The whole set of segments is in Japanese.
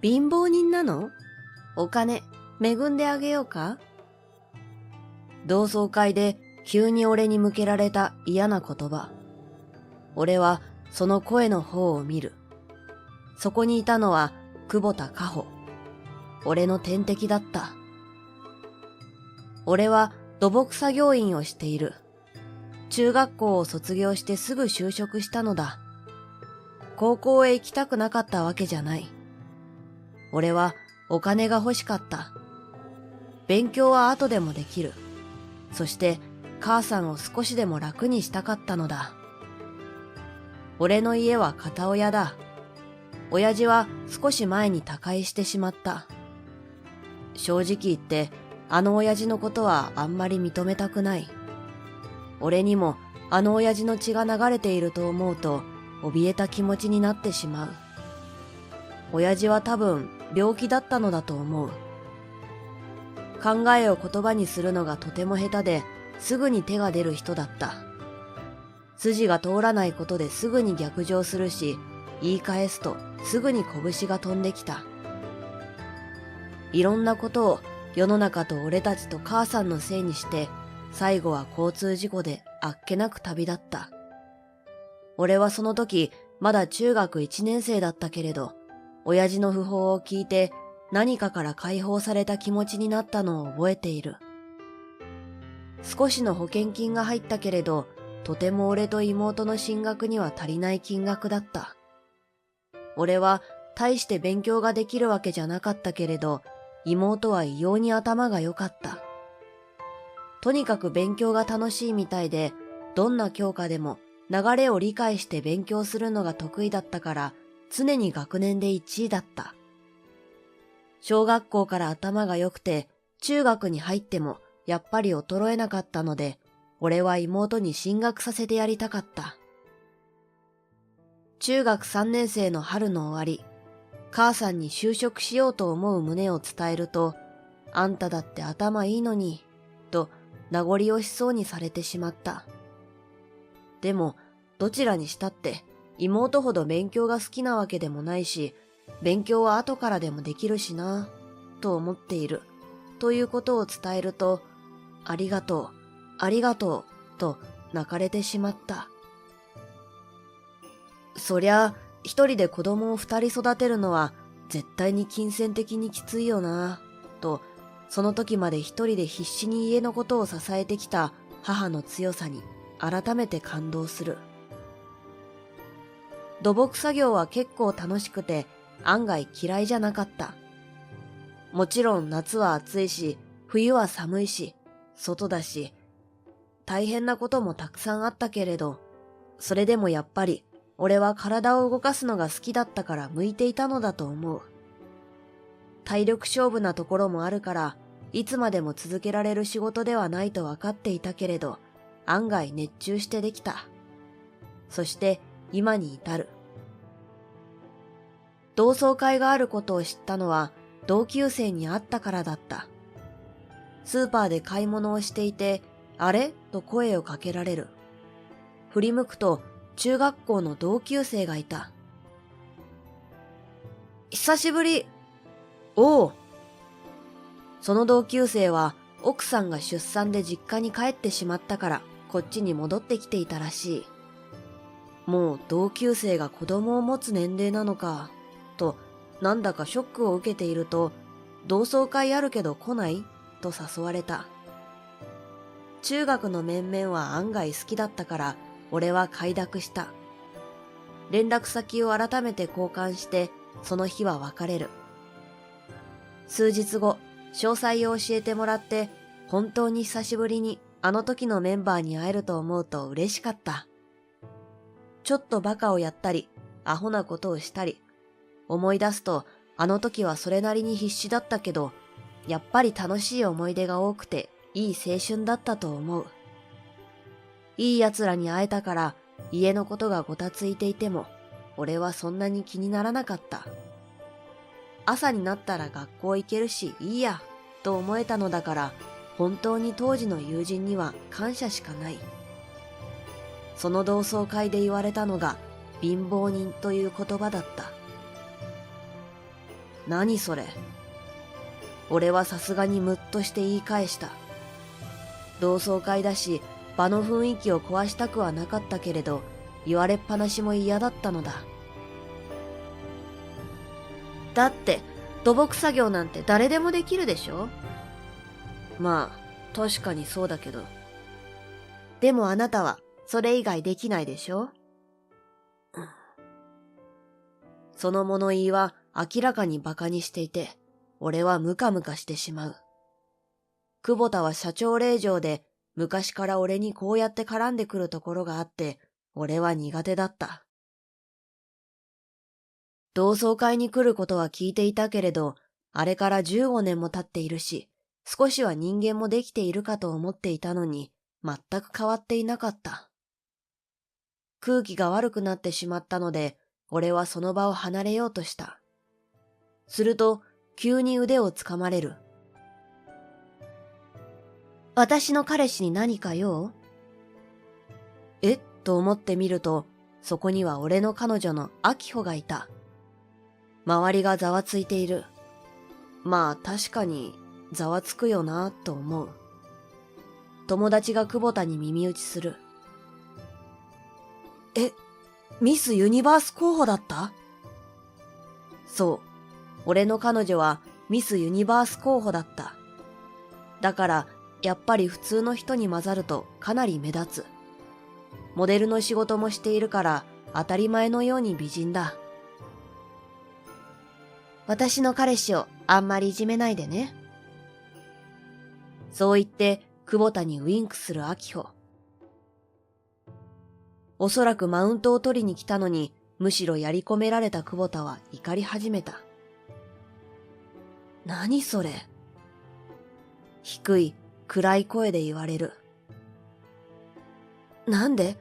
貧乏人なの？お金、恵んであげようか？同窓会で急に俺に向けられた嫌な言葉。俺はその声の方を見る。そこにいたのは久保田加穂。俺の天敵だった。俺は土木作業員をしている。中学校を卒業してすぐ就職したのだ。高校へ行きたくなかったわけじゃない。俺はお金が欲しかった。勉強は後でもできる。そして母さんを少しでも楽にしたかったのだ。俺の家は片親だ。親父は少し前に他界してしまった。正直言ってあの親父のことはあんまり認めたくない。俺にもあの親父の血が流れていると思うと怯えた気持ちになってしまう。親父は多分病気だったのだと思う。考えを言葉にするのがとても下手ですぐに手が出る人だった。筋が通らないことですぐに逆上するし、言い返すとすぐに拳が飛んできた。いろんなことを世の中と俺たちと母さんのせいにして、最後は交通事故であっけなく旅立った。俺はその時まだ中学1年生だったけれど、親父の訃報を聞いて何かから解放された気持ちになったのを覚えている。少しの保険金が入ったけれど、とても俺と妹の進学には足りない金額だった。俺は大して勉強ができるわけじゃなかったけれど、妹は異様に頭が良かった。とにかく勉強が楽しいみたいで、どんな教科でも流れを理解して勉強するのが得意だったから、常に学年で1位だった。小学校から頭が良くて、中学に入ってもやっぱり衰えなかったので、俺は妹に進学させてやりたかった。中学3年生の春の終わり、母さんに就職しようと思う旨を伝えると、あんただって頭いいのに、と名残惜しそうにされてしまった。でも、どちらにしたって妹ほど勉強が好きなわけでもないし、勉強は後からでもできるしな、と思っている、ということを伝えると、ありがとう、ありがとう、と泣かれてしまった。そりゃ、一人で子供を2人育てるのは絶対に金銭的にきついよな、と、その時まで一人で必死に家のことを支えてきた母の強さに改めて感動する。土木作業は結構楽しくて案外嫌いじゃなかった。もちろん夏は暑いし、冬は寒いし、外だし、大変なこともたくさんあったけれど、それでもやっぱり俺は体を動かすのが好きだったから向いていたのだと思う。体力勝負なところもあるから、いつまでも続けられる仕事ではないと分かっていたけれど、案外熱中してできた。そして今に至る。同窓会があることを知ったのは同級生に会ったからだった。スーパーで買い物をしていて、あれ？と声をかけられる。振り向くと中学校の同級生がいた。久しぶり。おう。その同級生は奥さんが出産で実家に帰ってしまったからこっちに戻ってきていたらしい。もう同級生が子供を持つ年齢なのか、となんだかショックを受けていると、同窓会あるけど来ない？と誘われた。中学の面々は案外好きだったから俺は快諾した。連絡先を改めて交換してその日は別れる。数日後、詳細を教えてもらって本当に久しぶりにあの時のメンバーに会えると思うと嬉しかった。ちょっとバカをやったり、アホなことをしたり、思い出すとあの時はそれなりに必死だったけど、やっぱり楽しい思い出が多くていい青春だったと思う。いい奴らに会えたから家のことがごたついていても、俺はそんなに気にならなかった。朝になったら学校行けるしいいや、と思えたのだから、本当に当時の友人には感謝しかない。その同窓会で言われたのが貧乏人という言葉だった。何それ。俺はさすがにムッとして言い返した。同窓会だし、場の雰囲気を壊したくはなかったけれど、言われっぱなしも嫌だったのだ。だって、土木作業なんて誰でもできるでしょ？まあ、確かにそうだけど。でもあなたは、それ以外できないでしょ？その物言いは明らかに馬鹿にしていて、俺はムカムカしてしまう。久保田は社長令嬢で、昔から俺にこうやって絡んでくるところがあって、俺は苦手だった。同窓会に来ることは聞いていたけれど、あれから15年も経っているし、少しは人間もできているかと思っていたのに、全く変わっていなかった。空気が悪くなってしまったので、俺はその場を離れようとした。すると、急に腕をつかまれる。私の彼氏に何か用？え？と思ってみると、そこには俺の彼女の明穂がいた。周りがざわついている。まあ確かにざわつくよなと思う。友達が久保田に耳打ちする。ミスユニバース候補だった？そう。俺の彼女はミスユニバース候補だった。だから、やっぱり普通の人に混ざるとかなり目立つ。モデルの仕事もしているから当たり前のように美人だ。私の彼氏をあんまりいじめないでね。そう言って久保田にウインクする明穂。おそらくマウントを取りに来たのに、むしろやり込められた久保田は怒り始めた。何それ。低い、暗い声で言われる。なんで？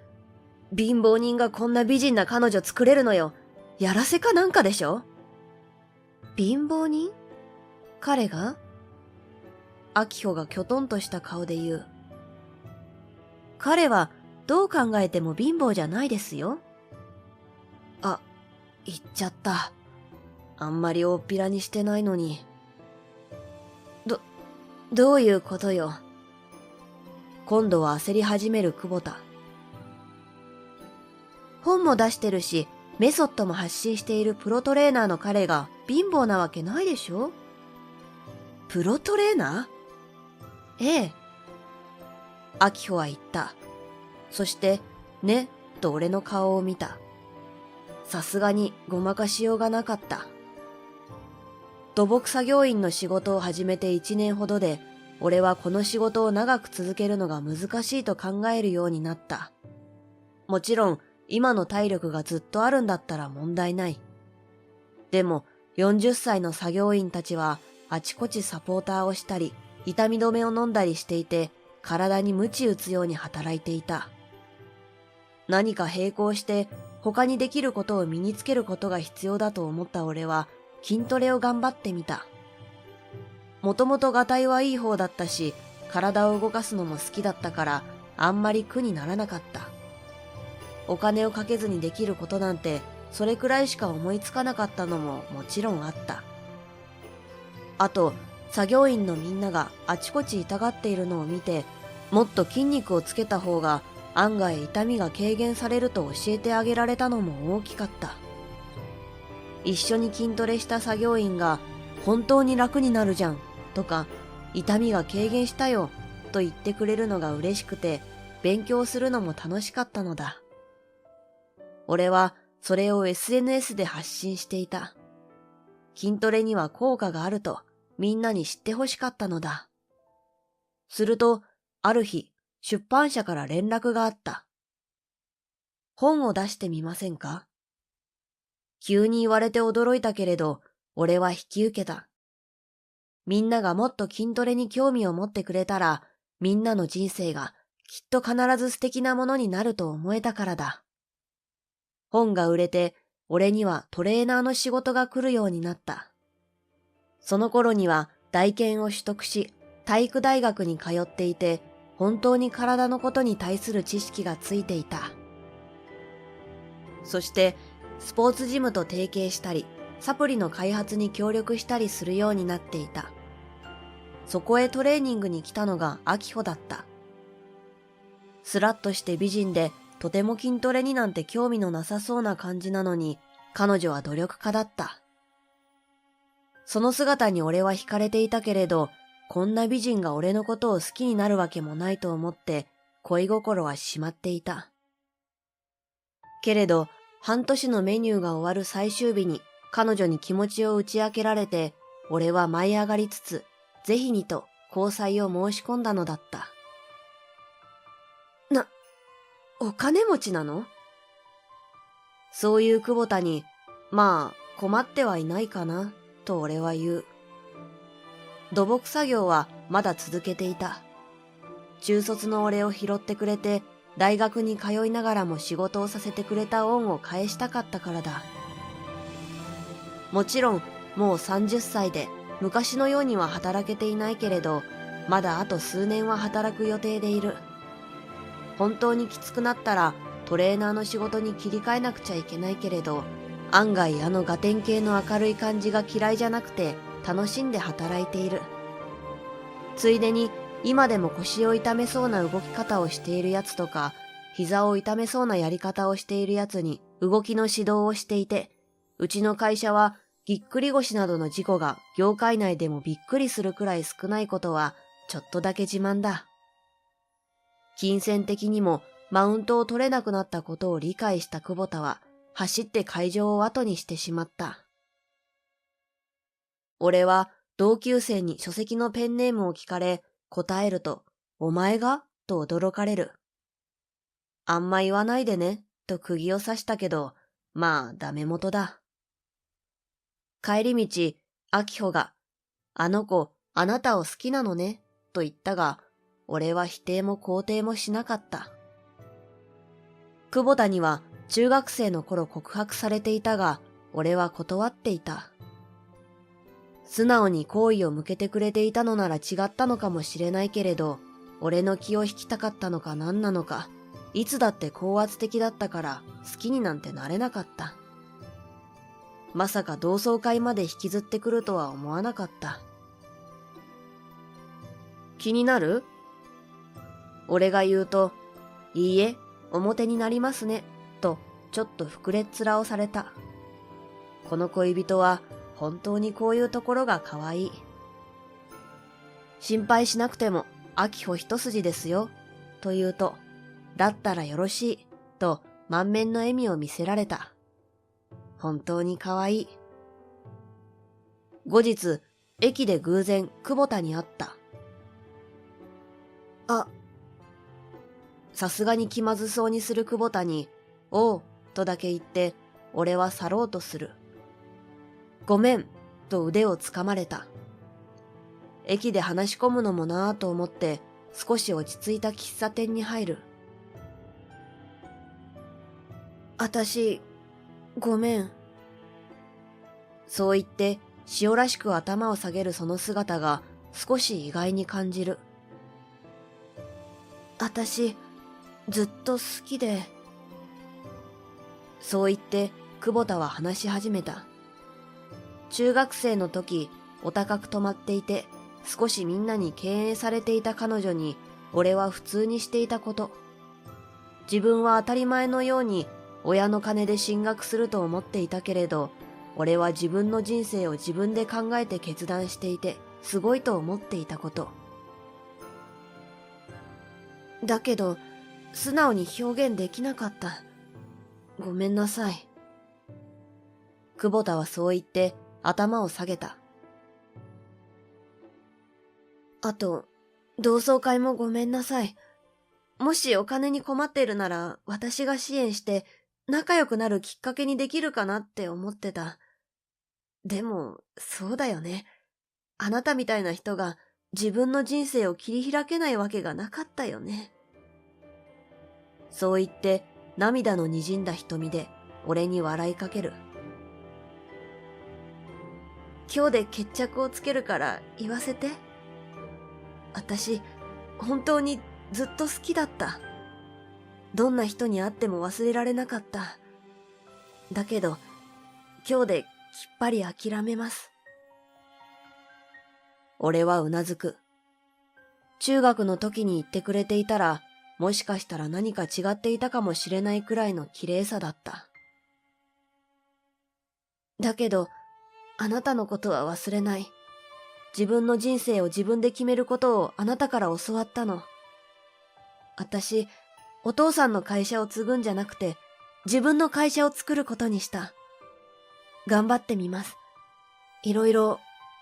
貧乏人がこんな美人な彼女作れるのよ。やらせかなんかでしょ？貧乏人？彼が？明穂がきょとんとした顔で言う。彼はどう考えても貧乏じゃないですよ。あ、言っちゃった。あんまり大っぴらにしてないのに。どういうことよ。今度は焦り始める久保田。本も出してるし、メソッドも発信しているプロトレーナーの彼が貧乏なわけないでしょ？プロトレーナー？ええ。明穂は言った。そして、ね、と俺の顔を見た。さすがにごまかしようがなかった。土木作業員の仕事を始めて1年ほどで、俺はこの仕事を長く続けるのが難しいと考えるようになった。もちろん、今の体力がずっとあるんだったら問題ない。でも、40歳の作業員たちは、あちこちサポーターをしたり、痛み止めを飲んだりしていて、体に鞭打つように働いていた。何か並行して他にできることを身につけることが必要だと思った俺は筋トレを頑張ってみた。もともとガタイはいい方だったし、体を動かすのも好きだったからあんまり苦にならなかった。お金をかけずにできることなんてそれくらいしか思いつかなかったのももちろんあった。あと、作業員のみんながあちこち痛がっているのを見て、もっと筋肉をつけた方が案外痛みが軽減されると教えてあげられたのも大きかった。一緒に筋トレした作業員が本当に楽になるじゃんとか痛みが軽減したよと言ってくれるのが嬉しくて勉強するのも楽しかったのだ。俺はそれを SNS で発信していた。筋トレには効果があるとみんなに知ってほしかったのだ。するとある日出版社から連絡があった。本を出してみませんか？急に言われて驚いたけれど、俺は引き受けた。みんながもっと筋トレに興味を持ってくれたら、みんなの人生がきっと必ず素敵なものになると思えたからだ。本が売れて、俺にはトレーナーの仕事が来るようになった。その頃には大研を取得し、体育大学に通っていて、本当に体のことに対する知識がついていた。そして、スポーツジムと提携したり、サプリの開発に協力したりするようになっていた。そこへトレーニングに来たのがアキホだった。スラッとして美人でとても筋トレになんて興味のなさそうな感じなのに、彼女は努力家だった。その姿に俺は惹かれていたけれど、こんな美人が俺のことを好きになるわけもないと思って恋心はしまっていた。けれど、半年のメニューが終わる最終日に彼女に気持ちを打ち明けられて、俺は舞い上がりつつ、ぜひにと交際を申し込んだのだった。お金持ちなの？そういう久保田に、まあ困ってはいないかな、と俺は言う。土木作業はまだ続けていた。中卒の俺を拾ってくれて、大学に通いながらも仕事をさせてくれた恩を返したかったからだ。もちろん、もう30歳で、昔のようには働けていないけれど、まだあと数年は働く予定でいる。本当にきつくなったらトレーナーの仕事に切り替えなくちゃいけないけれど、案外あのガテン系の明るい感じが嫌いじゃなくて楽しんで働いている。ついでに今でも腰を痛めそうな動き方をしているやつとか、膝を痛めそうなやり方をしているやつに動きの指導をしていて、うちの会社はぎっくり腰などの事故が業界内でもびっくりするくらい少ないことはちょっとだけ自慢だ。金銭的にもマウントを取れなくなったことを理解した久保田は走って会場を後にしてしまった。俺は同級生に書籍のペンネームを聞かれ答えると、お前が？と驚かれる。あんま言わないでね、と釘を刺したけど、まあダメ元だ。帰り道、アキホが、あの子、あなたを好きなのね、と言ったが、俺は否定も肯定もしなかった。久保田には中学生の頃告白されていたが、俺は断っていた。素直に好意を向けてくれていたのなら違ったのかもしれないけれど、俺の気を引きたかったのか何なのか、いつだって高圧的だったから好きになんてなれなかった。まさか同窓会まで引きずってくるとは思わなかった。気になる？俺が言うと、いいえ、表になりますね、とちょっと膨れっ面をされた。この恋人は本当にこういうところが可愛い。心配しなくても、アキホ一筋ですよ、と言うと、だったらよろしい、と満面の笑みを見せられた。本当に可愛い。後日、駅で偶然久保田に会った。さすがに気まずそうにする久保田に、おう、とだけ言って、俺は去ろうとする。ごめん、と腕をつかまれた。駅で話し込むのもなぁと思って、少し落ち着いた喫茶店に入る。あたし、ごめん。そう言って、塩らしく頭を下げるその姿が少し意外に感じる。あたし、ずっと好きで。そう言って、久保田は話し始めた。中学生の時、お高く泊まっていて、少しみんなに敬遠されていた彼女に、俺は普通にしていたこと。自分は当たり前のように、親の金で進学すると思っていたけれど、俺は自分の人生を自分で考えて決断していて、すごいと思っていたこと。だけど、素直に表現できなかった。ごめんなさい。久保田はそう言って頭を下げた。あと、同窓会もごめんなさい。もしお金に困っているなら私が支援して仲良くなるきっかけにできるかなって思ってた。でも、そうだよね。あなたみたいな人が自分の人生を切り開けないわけがなかったよね。そう言って涙の滲んだ瞳で俺に笑いかける。今日で決着をつけるから言わせて。私、本当にずっと好きだった。どんな人に会っても忘れられなかった。だけど、今日でぱり諦めます。俺はうなずく。中学の時に言ってくれていたら、もしかしたら何か違っていたかもしれないくらいの綺麗さだった。だけど、あなたのことは忘れない。自分の人生を自分で決めることをあなたから教わったの。私、お父さんの会社を継ぐんじゃなくて、自分の会社を作ることにした。頑張ってみます。いろいろ、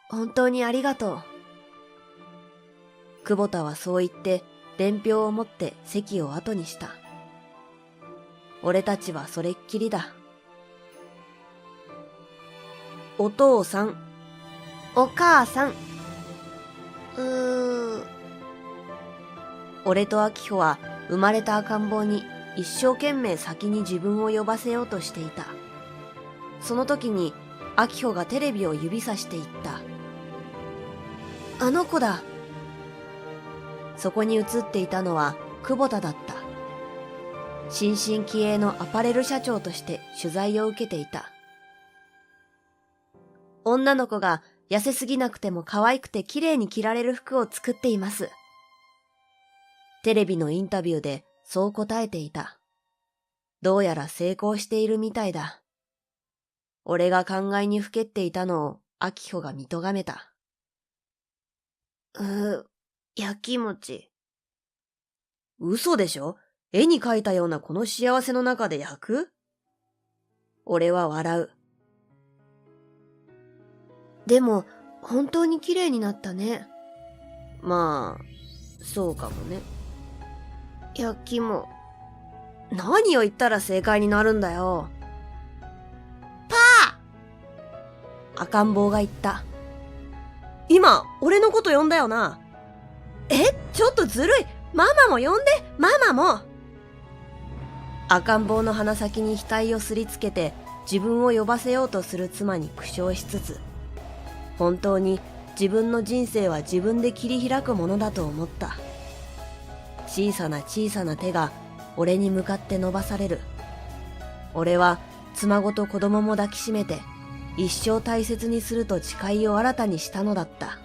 本当にありがとう。久保田はそう言って、伝票を持って席を後にした。俺たちはそれっきりだ。お父さん、お母さん。俺と明穂は生まれた赤ん坊に一生懸命先に自分を呼ばせようとしていた。その時に明穂がテレビを指さして言った。あの子だ。そこに映っていたのは久保田だった。新進気鋭のアパレル社長として取材を受けていた。女の子が痩せすぎなくても可愛くて綺麗に着られる服を作っています。テレビのインタビューでそう答えていた。どうやら成功しているみたいだ。俺が考えにふけっていたのを明穂が見とがめた。焼き餅。嘘でしょ？絵に描いたようなこの幸せの中で焼く？俺は笑う。でも、本当に綺麗になったね。まあ、そうかもね。焼きも。何を言ったら正解になるんだよ。パー！赤ん坊が言った。今、俺のこと呼んだよな。ちょっとずるい。ママも呼んで、ママも。赤ん坊の鼻先に額をすりつけて自分を呼ばせようとする妻に苦笑しつつ、本当に自分の人生は自分で切り開くものだと思った。小さな小さな手が俺に向かって伸ばされる。俺は妻ごと子供も抱きしめて一生大切にすると誓いを新たにしたのだった。